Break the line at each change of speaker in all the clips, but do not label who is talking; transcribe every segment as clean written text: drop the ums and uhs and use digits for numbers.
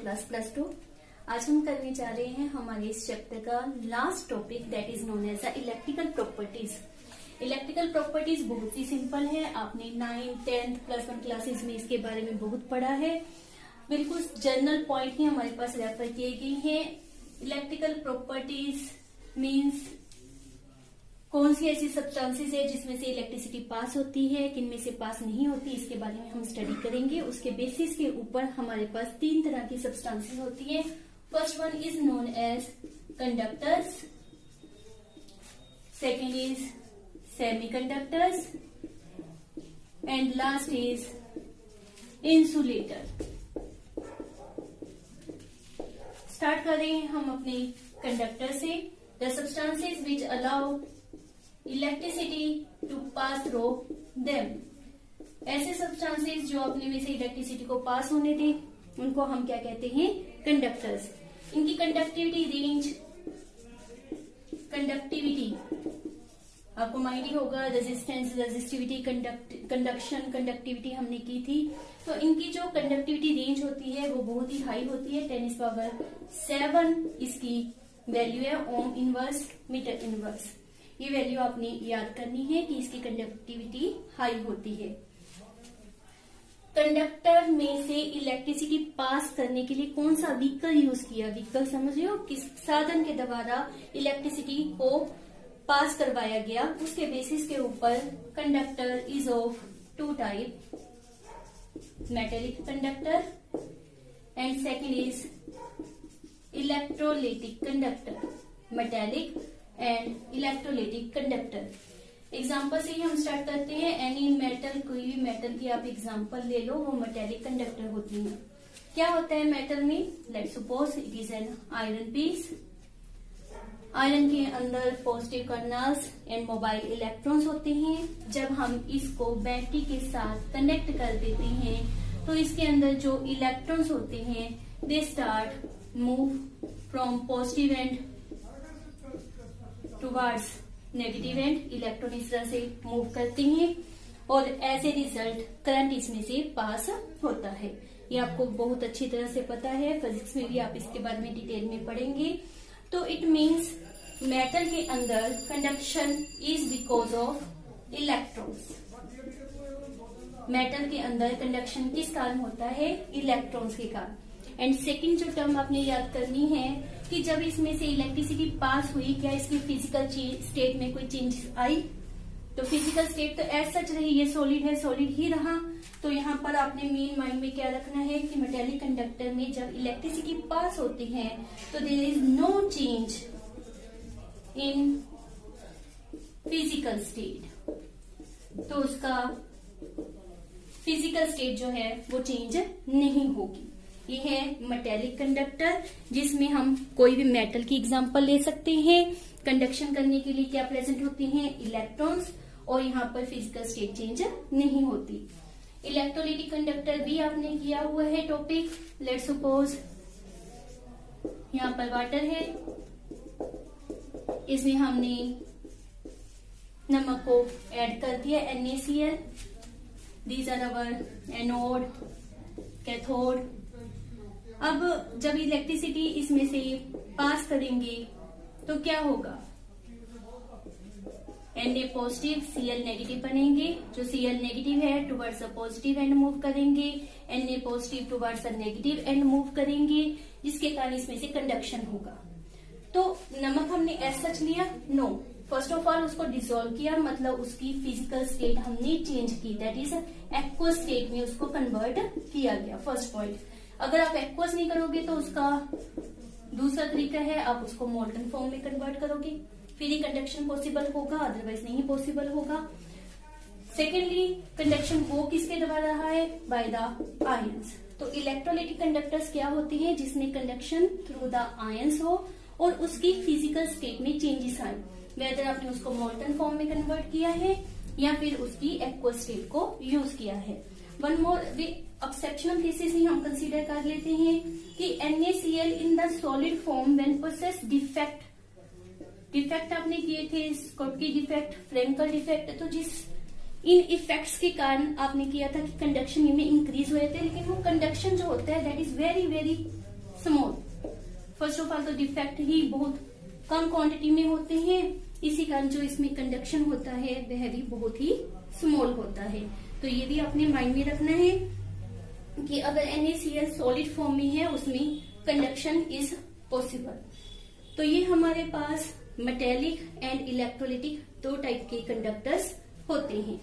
Class +2। आज हम करने जा रहे हैं हमारे इस चैप्टर का last topic that is known as the electrical properties. Electrical properties बहुत ही सिंपल है, आपने 9th 10th +1 क्लासेस में इसके बारे में बहुत पढ़ा है। बिल्कुल जनरल पॉइंट ही हमारे पास रेफर किए गए हैं। इलेक्ट्रिकल प्रॉपर्टीज मीन्स कौन सी ऐसी सब्सटेंसेस है जिसमें से इलेक्ट्रिसिटी पास होती है, किन में से पास नहीं होती, इसके बारे में हम स्टडी करेंगे। उसके बेसिस के ऊपर हमारे पास 3 तरह की सब्सटेंसेस होती है। First one is known as conductors, second is semiconductors and last is insulator. Start करें हम अपने कंडक्टर से। The substances which allow electricity to pass through them. ऐसे सब्सटेंसेस जो अपने में से इलेक्ट्रिसिटी को पास होने दें उनको हम क्या कहते हैं? कंडक्टर्स। इनकी कंडक्टिविटी रेंज, कंडक्टिविटी आपको माइंड ही होगा, रेजिस्टेंस, रेजिस्टिविटी, कंडक्शन, कंडक्टिविटी हमने की थी। तो इनकी जो कंडक्टिविटी रेंज होती है वो बहुत ही हाई होती है, 10⁻⁷ इसकी वैल्यू है। ओम इनवर्स, मीटर इनवर्स, ये वैल्यू आपने याद करनी है कि इसकी कंडक्टिविटी हाई होती है। कंडक्टर में से इलेक्ट्रिसिटी पास करने के लिए कौन सा व्हीकल यूज किया? व्हीकल समझ रहे हो, किस साधन के द्वारा इलेक्ट्रिसिटी को पास करवाया गया, उसके बेसिस के ऊपर conductor is of 2 type, metallic conductor and second is electrolytic conductor. Metallic and electrolytic conductor. Example से ही हम स्टार्ट करते हैं। एनी मेटल, कोई भी मेटल की आप एग्जाम्पल ले लो, वो मेटेलिक कंडक्टर होती है। क्या होता है मेटल में? Let's suppose it is an iron piece. Iron के अंदर positive kernels and mobile electrons होते हैं। जब हम इसको बैटरी के साथ कनेक्ट कर देते हैं तो इसके अंदर जो इलेक्ट्रॉन्स होते हैं they start move from positive and towards negative and. Electron इस तरह से मूव करते हैं और एज ए रिजल्ट करंट इसमें से पास होता है। ये आपको बहुत अच्छी तरह से पता है, फिजिक्स में भी आप इसके बारे में डिटेल में पढ़ेंगे। तो इट मीन्स मेटल के अंदर conduction is because of electrons. Metal के अंदर कंडक्शन किस कारण होता है? इलेक्ट्रॉन्स के कारण। एंड सेकंड जो टर्म आपने याद करनी है कि जब इसमें से इलेक्ट्रिसिटी पास हुई, क्या इसकी फिजिकल स्टेट में कोई चेंजेस आई? तो फिजिकल स्टेट तो एज सच रही, ये सॉलिड है, सॉलिड ही रहा। तो यहाँ पर आपने मेन माइंड में क्या रखना है कि मेटेलिक कंडक्टर में जब इलेक्ट्रिसिटी पास होती है तो there is no change in physical state. तो उसका फिजिकल स्टेट जो है वो चेंज नहीं होगी। ये है मेटेलिक कंडक्टर, जिसमें हम कोई भी मेटल की एग्जांपल ले सकते हैं। कंडक्शन करने के लिए क्या प्रेजेंट होती हैं? इलेक्ट्रॉन्स, और यहाँ पर फिजिकल स्टेट चेंज नहीं होती। इलेक्ट्रोलाइटिक कंडक्टर भी आपने किया हुआ है टॉपिक। लेट्स सपोज यहाँ पर वाटर है, इसमें हमने नमक को ऐड कर दिया, NaCl। These are our anode, cathode. अब जब इलेक्ट्रिसिटी इसमें से पास करेंगे तो क्या होगा? Na पॉजिटिव, Cl नेगेटिव बनेंगे। जो Cl नेगेटिव है towards the positive and move करेंगे, Na positive towards the negative and move करेंगे, जिसके कारण इसमें से कंडक्शन होगा। तो नमक हमने एज सच लिया? नो। फर्स्ट ऑफ ऑल उसको डिसॉल्व किया, मतलब उसकी फिजिकल स्टेट हमने चेंज की, दैट इज एक्वस स्टेट में उसको कन्वर्ट किया गया। First point. अगर आप एक्वस नहीं करोगे तो उसका दूसरा तरीका है, आप उसको मोल्टन फॉर्म में कन्वर्ट करोगे, फिर ही कंडक्शन पॉसिबल होगा, अदरवाइज नहीं पॉसिबल होगा। सेकेंडली, कंडक्शन हो किसके द्वारा रहा है? By the ions. तो इलेक्ट्रोलाइटिक कंडक्टर्स क्या होते हैं? जिसमें कंडक्शन थ्रू द आयंस हो और उसकी फिजिकल स्टेट में चेंजेस आए, वेदर आपने उसको मोल्टन फॉर्म में कन्वर्ट किया है या फिर उसकी एक्वस स्टेट को यूज किया है। वन मोर एक्सेप्शनल केसेस ही हम कंसीडर कर लेते हैं कि NaCl in the solid form when possess defect आपने किए थे, स्कॉटकी डिफेक्ट, फ्रेंकल डिफेक्ट। तो जिस इन इफेक्ट्स के कारण आपने किया था कि कंडक्शन में इंक्रीज हुए थे, लेकिन वो कंडक्शन जो होता है that is very very small. First of all तो डिफेक्ट ही बहुत कम क्वांटिटी में होते हैं, इसी कारण जो इसमें कंडक्शन होता है वह भी बहुत ही स्मॉल होता है। तो ये भी अपने माइंड में रखना है कि अगर NaCl सॉलिड फॉर्म में है उसमें कंडक्शन इज पॉसिबल। तो ये हमारे पास मेटेलिक एंड इलेक्ट्रोलिटिक दो टाइप के कंडक्टर्स होते हैं।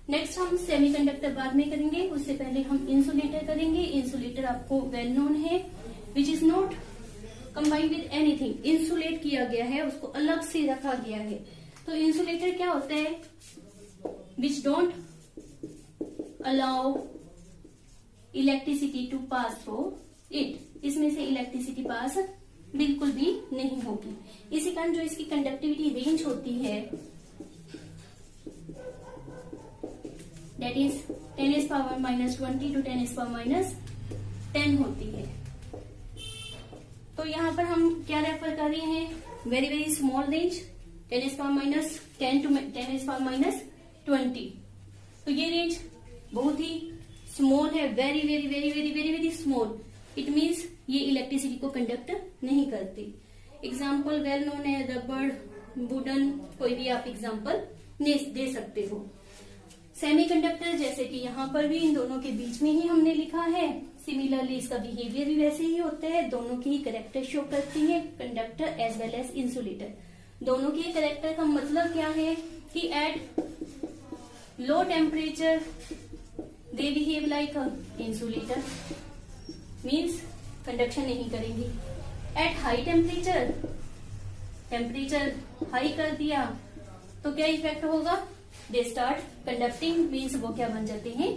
नेक्स्ट हम सेमीकंडक्टर बाद में करेंगे, उससे पहले हम इंसुलेटर करेंगे। इंसुलेटर आपको वेल नोन है, which is not combined with anything. Insulate किया गया है, उसको अलग से रखा गया है। तो इंसुलेटर क्या होता है? Which don't allow electricity to pass through it. इसमें से इलेक्ट्रिसिटी पास बिल्कुल भी नहीं होगी। इसी कारण जो इसकी कंडक्टिविटी रेंज होती है दैट इज 10⁻⁻20 to 10⁻10 होती है। तो यहाँ पर हम क्या रेफर कर रहे हैं? Very very small range 10⁻10 to 10⁻20। तो ये रेंज बहुत ही स्मॉल है, very very very very very very small. It means ये इलेक्ट्रिसिटी को कंडक्ट नहीं करती। एग्जाम्पल वेल नोन है, रबड़, वुडन, कोई भी आप एग्जाम्पल दे सकते हो। सेमीकंडक्टर जैसे कि यहाँ पर भी इन दोनों के बीच में ही हमने लिखा है, सिमिलरली इसका बिहेवियर भी वैसे ही होता है। दोनों की ही करेक्टर शो करती है, conductor as well as insulator. दोनों के करेक्टर का मतलब क्या है कि at low temperature they behave like insulator, means conduction नहीं करेंगी। At high temperature, temperature high कर दिया तो क्या इफेक्ट होगा? दे स्टार्ट कंडक्टिंग, मीन्स वो क्या बन जाते हैं?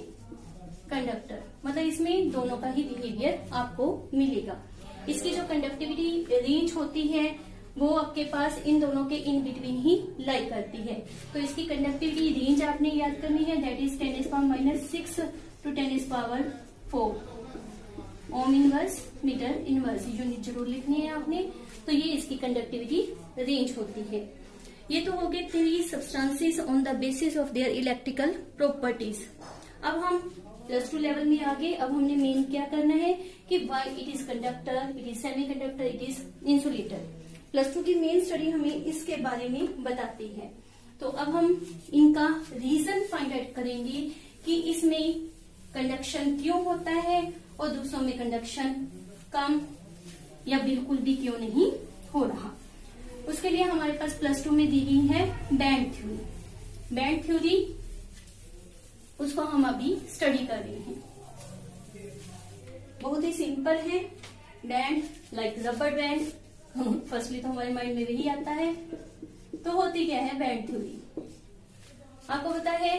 कंडक्टर। मतलब इसमें दोनों का ही बिहेवियर आपको मिलेगा। इसकी जो कंडक्टिविटी रेंज होती है वो आपके पास इन दोनों के इन बिटवीन ही लाई करती है। तो इसकी कंडक्टिविटी रेंज आपने याद करनी है, that is 10⁻6 to 10⁻4 ohm inverse metre inverse. Unit जरूर लिखनी है आपने। तो ये इसकी कंडक्टिविटी रेंज होती है। ये तो हो गए 3 substances on the basis of their electrical properties. अब हम +2 लेवल में आगे, अब हमने मेन क्या करना है कि why it is conductor, it is semi conductor, it is insulator. +2 की मेन स्टडी हमें इसके बारे में बताती है। तो अब हम इनका रीजन फाइंड आउट करेंगे कि इसमें कंडक्शन क्यों होता है और दूसरों में कंडक्शन कम या बिल्कुल भी क्यों नहीं हो रहा। उसके लिए हमारे पास +2 में दी गई है बैंड थ्योरी। बैंड थ्योरी उसको हम अभी स्टडी कर रहे हैं। बहुत ही सिंपल है। Band like rubber band, firstly तो हमारे माइंड में वही आता है। तो होती क्या है बैंड थ्योरी? आपको पता है,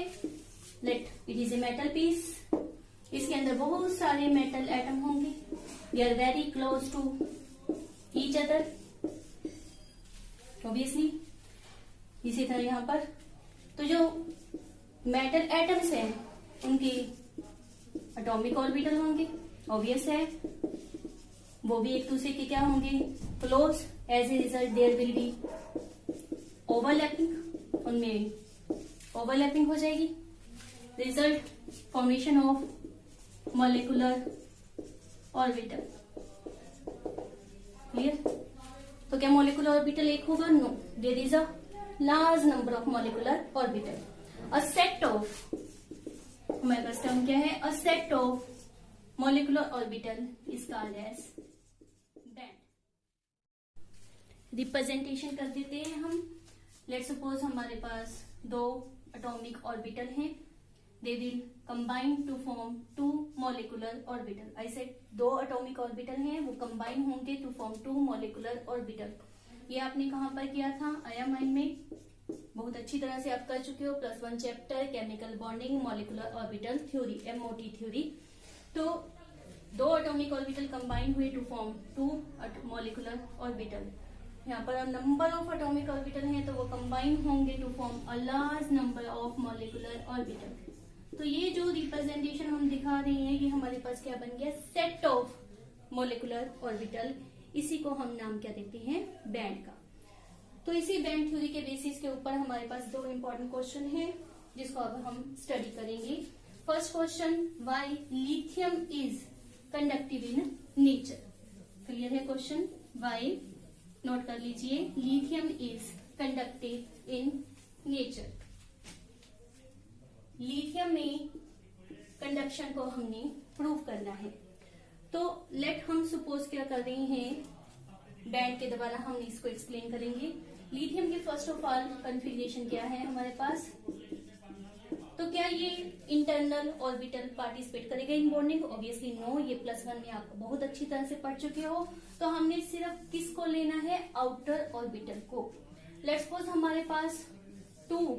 let it is a metal piece. इसके अंदर बहुत सारे मेटल एटम होंगे, they are very close to each other obviously. इसी तरह यहाँ पर तो जो मेटल एटम्स हैं उनके एटॉमिक ऑर्बिटल होंगे, ऑब्वियस है। वो भी एक दूसरे के क्या होंगे? Close. As a result there will be overlapping, उनमें ओवरलैपिंग हो जाएगी। Result formation of molecular orbital. Clear? तो क्या मॉलिक्यूलर ऑर्बिटल एक होगा? No, there is a large number of molecular orbital. A set of, हमारे पास टर्म क्या है? A set of molecular orbital is called as band. Representation कर देते हैं हम। लेट्स सपोज हमारे पास 2 एटॉमिक ऑर्बिटल हैं, they will combine to form 2 molecular orbital. ऐसे 2 एटॉमिक ऑर्बिटल हैं, वो कंबाइन होंगे टू फॉर्म 2 मॉलिक्यूलर ऑर्बिटल। ये आपने कहाँ पर किया था? आया माइंड में, बहुत अच्छी तरह से आप कर चुके हो। +1 chapter chemical bonding molecular orbital theory, MOT theory. तो 2 एटॉमिक ऑर्बिटल कंबाइन हुए टू फॉर्म 2 मॉलिक्यूलर ऑर्बिटल। यहाँ पर नंबर ऑफ एटॉमिक ऑर्बिटल हैं तो वो कंबाइन होंगे to form a large number of molecular orbital. तो ये जो रिप्रेजेंटेशन हम दिखा रहे हैं ये हमारे पास क्या बन गया? Set of molecular orbital. इसी को हम नाम क्या देते हैं? बैंड का। तो इसी बैंड थ्योरी के बेसिस के ऊपर हमारे पास 2 इंपॉर्टेंट क्वेश्चन हैं जिसको अब हम स्टडी करेंगे। First question, why lithium is conductive in nature. Clear है क्वेश्चन? वाई नोट कर लीजिए। Lithium is conductive in nature. Lithium में कंडक्शन को हमने प्रूव करना है। तो लेट हम सपोज क्या कर रहे हैं, बैंड के द्वारा हम इसको एक्सप्लेन करेंगे। लिथियम की फर्स्ट ऑफ ऑल कॉन्फ़िगरेशन क्या है हमारे पास, तो क्या ये इंटरनल ऑर्बिटल पार्टिसिपेट करेगा इन बॉन्डिंग? ऑब्वियसली नो, ये +1 में आप बहुत अच्छी तरह से पढ़ चुके हो। तो हमने सिर्फ किसको लेना है, आउटर ऑर्बिटल को। लेट्स सपोज हमारे पास 2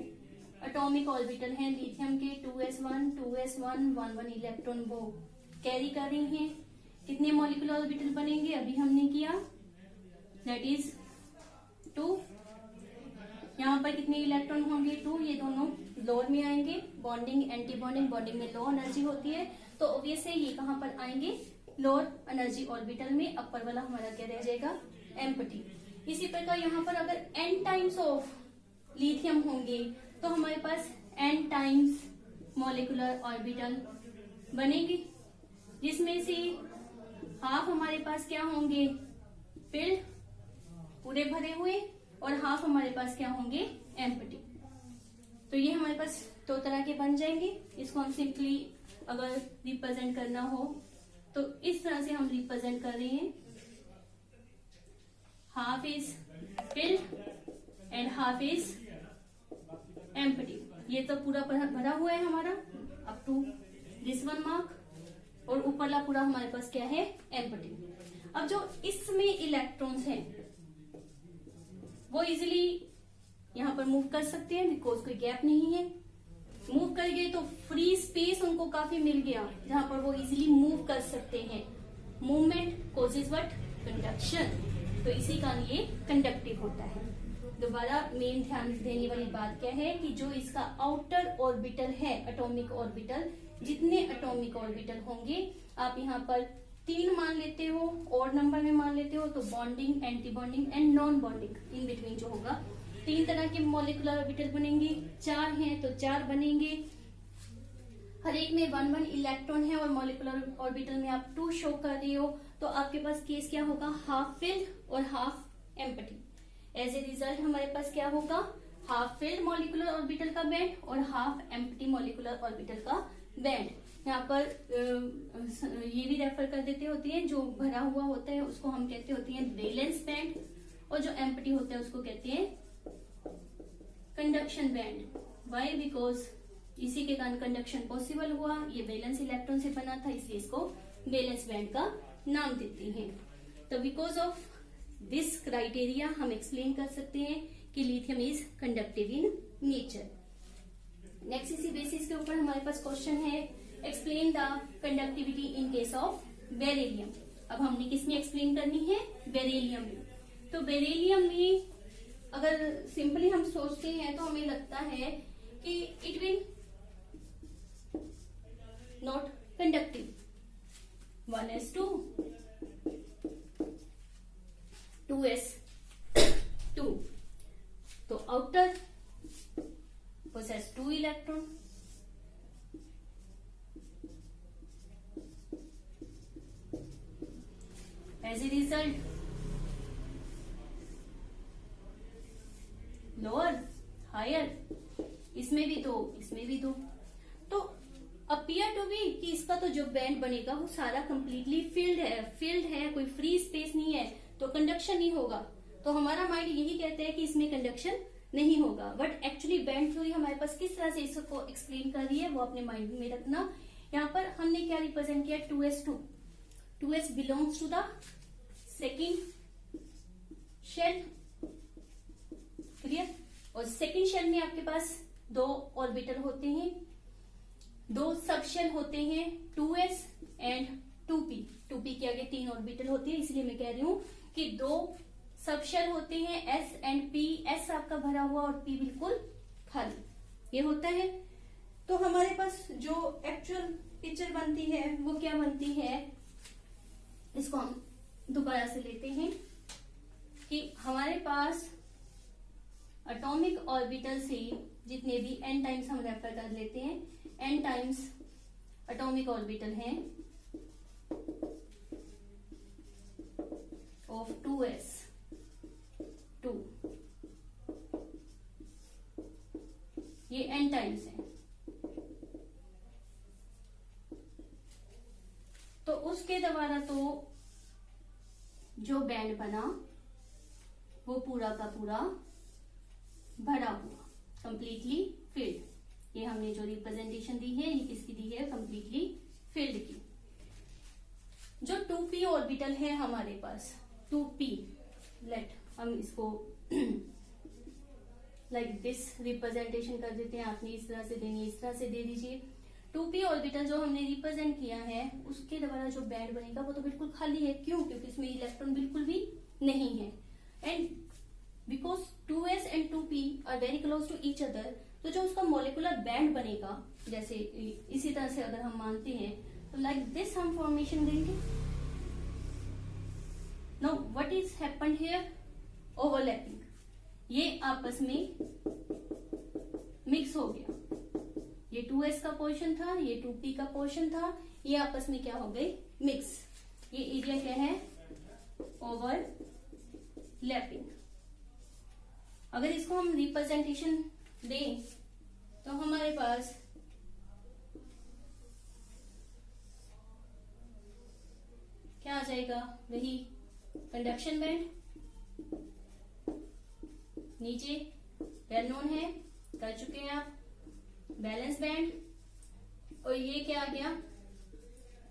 एटॉमिक ऑर्बिटल हैं लिथियम के, 2s1 2s1 1 इलेक्ट्रॉन वो कैरी कर रही हैं। कितने मॉलिक्यूलर ऑर्बिटल बनेंगे अभी हमने किया, दैट इज 2। यहाँ पर कितने इलेक्ट्रॉन होंगे, 2। ये दोनों लोअर में आएंगे, बॉन्डिंग एंटी बॉन्डिंग, बॉन्डिंग में लो एनर्जी होती है, तो ऑब्वियस है ये कहाँ पर आएंगे, लोअर एनर्जी ऑर्बिटल में। अपर वाला हमारा क्या रह जाएगा, एम्प्टी। इसी प्रकार यहाँ पर अगर n टाइम्स ऑफ लिथियम होंगे तो हमारे पास n टाइम्स मॉलिक्यूलर ऑर्बिटल बनेगी, जिसमें से हाफ हमारे पास क्या होंगे, फिल्ड पूरे भरे हुए, और हाफ हमारे पास क्या होंगे, एम्प्टी। तो ये हमारे पास 2 तरह के बन जाएंगे। इसको हम सिंपली अगर रिप्रेजेंट करना हो तो इस तरह से हम रिप्रेजेंट कर रहे हैं, half is filled and half is empty. ये तो पूरा भरा हुआ है हमारा अप टू दिस 1 मार्क, और ऊपरला पूरा हमारे पास क्या है, एम्प्टी। अब जो इसमें इलेक्ट्रॉन्स हैं वो इजिली यहाँ पर मूव कर सकते हैं, बिकॉज कोई गैप नहीं है। मूव कर गए तो फ्री स्पेस उनको काफी मिल गया जहां पर वो इजिली मूव कर सकते हैं। Movement causes what, conduction. तो इसी कारण ये कंडक्टिव होता है। दोबारा मेन ध्यान देने वाली बात क्या है कि जो इसका आउटर ऑर्बिटल है, एटॉमिक ऑर्बिटल, जितने एटॉमिक ऑर्बिटल होंगे आप यहाँ पर 3 मान लेते हो, और नंबर में मान लेते हो, तो bonding, anti bonding and non bonding in between जो होगा, 3 तरह के मॉलिक्यूलर ऑर्बिटल बनेंगे। 4 हैं तो 4 बनेंगे। हर एक में 1 इलेक्ट्रॉन है, और मॉलिक्यूलर ऑर्बिटल में आप 2 शो कर रहे हो, तो आपके पास केस क्या होगा, हाफ फिल्ड और half empty. As a result हमारे पास क्या होगा, हाफ फिल्ड मॉलिक्यूलर ऑर्बिटल का बैंड और हाफ एम्प्टी मॉलिक्यूलर ऑर्बिटल का बैंड। यहाँ पर ये भी रेफर कर देते होती है, जो भरा हुआ होता है उसको हम कहते होते हैं वैलेंस बैंड, और जो एम्प्टी होता है उसको कहते हैं कंडक्शन बैंड। वाई, बिकॉज इसी के कारण कंडक्शन पॉसिबल हुआ, ये वैलेंस इलेक्ट्रॉन से बना था, इसलिए इसको वैलेंस बैंड का नाम देते हैं। तो बिकॉज ऑफ दिस क्राइटेरिया हम एक्सप्लेन कर सकते हैं कि lithium is conductive in nature. Next इसी बेसिस के ऊपर हमारे पास क्वेश्चन है, explain the conductivity in case of beryllium. अब हमने किसमें एक्सप्लेन करनी है, बेरिलियम में। तो बेरिलियम में अगर सिंपली हम सोचते हैं तो हमें लगता है कि it will not conductive, 1s2 2s2, तो outer possess 2 electron, as a result lower higher, इसमें भी 2 इसमें भी 2। तो अपीयर टू बी कि इसका तो जो बैंड बनेगा वो सारा कंप्लीटली फिल्ड है, कोई फ्री स्पेस नहीं है, तो कंडक्शन नहीं होगा। तो हमारा माइंड यही कहता है कि इसमें कंडक्शन नहीं होगा, बट एक्चुअली बैंड थ्योरी हमारे पास किस तरह से इसको एक्सप्लेन कर रही है वो अपने माइंड में रखना। यहाँ पर हमने क्या रिप्रेजेंट किया, 2s2, 2s belongs to the second shell, clear. और सेकेंड शेल में आपके पास 2 ऑर्बिटल होते हैं, 2 सब शेल होते हैं, 2s एंड 2p। 2p के आगे 3 ऑर्बिटल होते हैं, इसलिए मैं कह रही हूं कि 2 सब शेल होते हैं, s एंड p। s आपका भरा हुआ और p बिल्कुल खाली, ये होता है। तो हमारे पास जो एक्चुअल पिक्चर बनती है वो क्या बनती है, इसको हम दोबारा से लेते हैं कि हमारे पास एटॉमिक ऑर्बिटल से जितने भी n टाइम्स हम रेफर कर लेते हैं, n टाइम्स एटॉमिक ऑर्बिटल हैं, of 2s 2, ये n टाइम्स है। तो उसके द्वारा तो जो बैंड बना वो पूरा का पूरा भरा हुआ, कंप्लीटली फिल्ड। ये हमने जो रिप्रेजेंटेशन दी है ये किसकी दी है, कंप्लीटली फिल्ड की। जो 2p ऑर्बिटल है हमारे पास 2p, लेट हम इसको लाइक दिस रिप्रेजेंटेशन कर देते हैं। आपने इस तरह से देनी, इस तरह से दे दीजिए। 2p ऑर्बिटल जो हमने रिप्रेजेंट किया है उसके द्वारा जो बैंड बनेगा वो तो बिल्कुल खाली है। क्यों? क्योंकि इसमें इलेक्ट्रॉन बिल्कुल भी नहीं है। एंड बिकॉज 2s एंड 2p are very close to each other, तो जो उसका मोलिकुलर बैंड बनेगा, जैसे इसी तरह से अगर हम मानते हैं तो लाइक दिस हम फॉर्मेशन देंगे। Now what is happened here, overlapping. ये आपस में मिक्स हो गया। ये 2s का पोर्शन था, ये 2p का पोर्शन था, ये आपस में क्या हो गई, मिक्स। ये एरिया क्या है, ओवरलैपिंग। अगर इसको हम रिप्रेजेंटेशन दें तो हमारे पास क्या आ जाएगा, वही कंडक्शन बैंड। नीचे वेल नोन है, कर चुके हैं आप, बैलेंस बैंड। और ये क्या आ गया,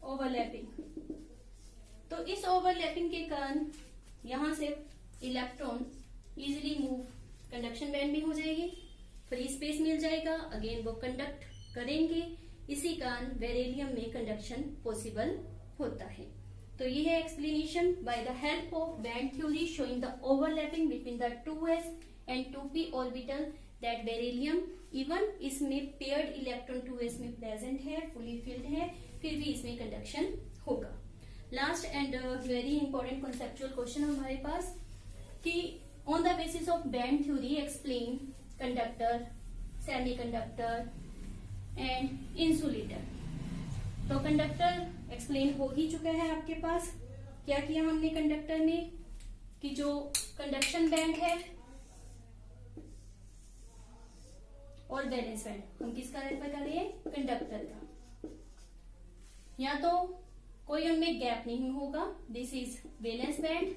ओवरलैपिंग। तो इस ओवरलैपिंग के कारण यहां से electron easily move, conduction band भी हो जाएगी, फ्री स्पेस मिल जाएगा, अगेन वो कंडक्ट करेंगे। इसी कारण बेरिलियम में कंडक्शन पॉसिबल होता है। तो ये है explanation by the help of band theory showing the overlapping between the 2s एंड 2p orbital that beryllium even इसमें पेयर्ड इलेक्ट्रॉन 2s में प्रेजेंट है, फुली फिल्ड है, फिर भी इसमें कंडक्शन होगा। Last and very important conceptual question हमारे पास कि on the basis of band theory explain conductor, semiconductor and insulator. तो कंडक्टर एक्सप्लेन हो ही चुका है आपके पास। क्या किया हमने कंडक्टर में कि जो कंडक्शन बैंड है और वैलेंस बैंड, हम किसका रेफर कर रहे हैं, कंडक्टर का। या तो कोई उनमें गैप नहीं होगा, दिस इज वैलेंस बैंड,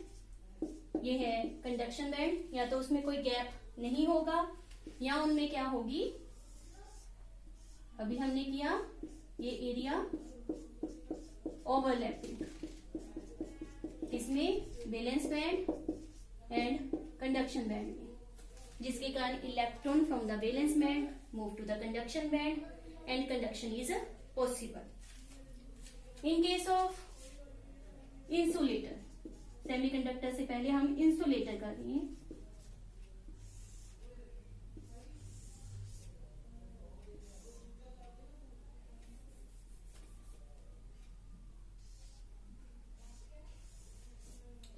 ये है कंडक्शन बैंड, या तो उसमें कोई गैप नहीं होगा, या उनमें क्या होगी, अभी हमने किया ये एरिया ओवरलैपिंग, इसमें valence band and conduction band में, जिसके कारण electron from the valence band move to the conduction band and conduction is possible. In case of insulator, semiconductor से पहले हम इंसुलेटर कर रहे हैं।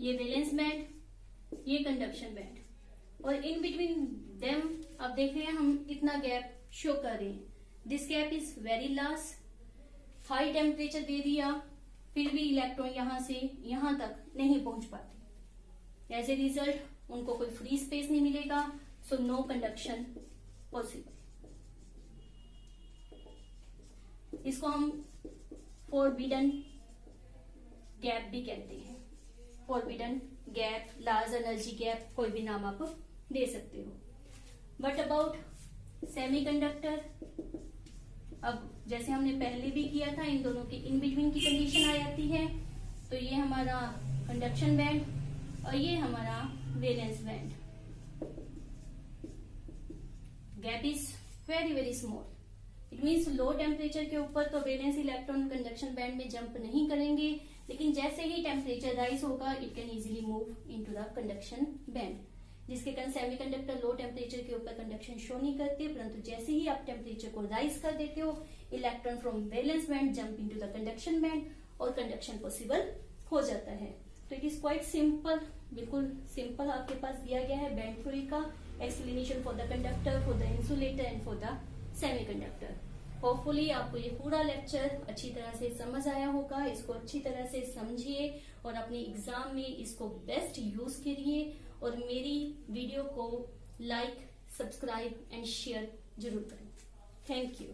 ये वैलेंस बैंड, ये कंडक्शन बैंड, और इन बिटवीन देम अब देख रहे हैं हम इतना गैप शो कर रहे हैं। This gap is very large, high temperature दे दिया, फिर भी इलेक्ट्रॉन यहां से यहां तक नहीं पहुंच पाते। एज ए रिजल्ट उनको कोई फ्री स्पेस नहीं मिलेगा, सो नो कंडक्शन पॉसिबल। इसको हम फॉरबिडन गैप भी कहते हैं। Forbidden gap, large energy gap, कोई भी नाम आप दे सकते हो। बट अबाउट सेमीकंडक्टर, अब जैसे हमने पहले भी किया था, इन दोनों के इन बिटवीन की कंडीशन आ जाती है। तो ये हमारा कंडक्शन बैंड और ये हमारा valence band. Gap is very very small, it means low temperature के ऊपर तो वैलेंस इलेक्ट्रॉन कंडक्शन बैंड में जंप नहीं करेंगे, लेकिन जैसे ही टेम्परेचर राइज होगा it can easily move into the conduction band, जिसके कारण सेमीकंडक्टर लो टेम्परेचर के ऊपर कंडक्शन शो नहीं करते, परंतु जैसे ही आप टेम्परेचर को राइज कर देते हो electron from valence band jump into the conduction band और कंडक्शन पॉसिबल हो जाता है। तो इट इज क्वाइट सिंपल, बिल्कुल सिंपल आपके पास दिया गया है बैंड थ्योरी का explanation for the conductor, for the insulator and for the semiconductor. Hopefully आपको ये पूरा लेक्चर अच्छी तरह से समझ आया होगा। इसको अच्छी तरह से समझिए और अपने एग्जाम में इसको बेस्ट यूज करिए और मेरी वीडियो को लाइक, सब्सक्राइब एंड शेयर जरूर करें। Thank you.